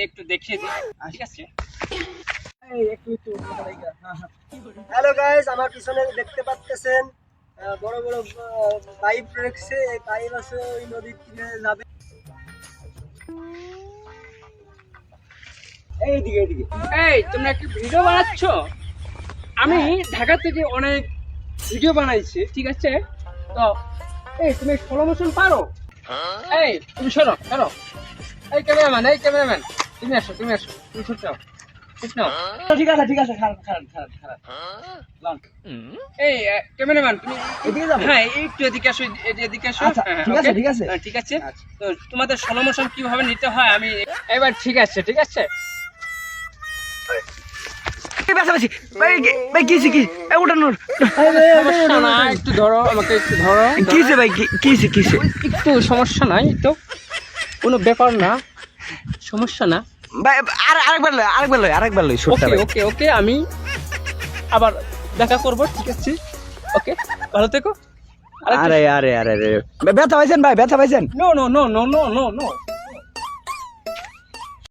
একটু দেখিয়ে দিই, ঠিক আছে? হ্যালো গাইস, আমার পিছনে দেখতে পাচ্ছেন বড় বড় পাইপ রেখেছে। এই পাইপ আছে ওই নদীর তীরে যাবে। এইদিকে এইদিকে। এই তোমরা কি ভিডিও বানাচ্ছ? আমি ঢাকা থেকে অনেক ভিডিও বানাইছি, ঠিক আছে? তো এই তুমি স্লো মোশন পারো? এই তুমি সরো সরো, এই ক্যামেরাম্যান তুমি আসো, তুমি ছুট নাও, ছুট নাও। ঠিক আছে ঠিক আছে, খারাপ খারাপ খারাপ খারাপ। এই ক্যামেরাম্যান তুমি এদিকে যাবো? হ্যাঁ একটু এদিকে আসো, এদিকে আসো। আচ্ছা, হ্যাঁ, ঠিক আছে, okay? ঠিক আছে। হ্যাঁ, ঠিক আছে। তো তোমাদের স্লো মোশন কিভাবে নিতে হয় আমি এবার, ঠিক আছে ঠিক আছে। ভাই কিসে কি উঠানোর সমস্যা না, একটু ধরো, আমাকে একটু ধরো। কিসে ভাই কিসে একটু সমস্যা নাই তো, কোনো ব্যাপার না, সমস্যা না। ভাই আরেকবার লই ছোটটা ওকে ভাই। ওকে ওকে, আমি আবার দেখা করবো, ঠিক আছে? ওকে, ভালো থেকো। আরে ব্যথা পাইছেন ভাই, ব্যথা পাইছেন? No no no no no no no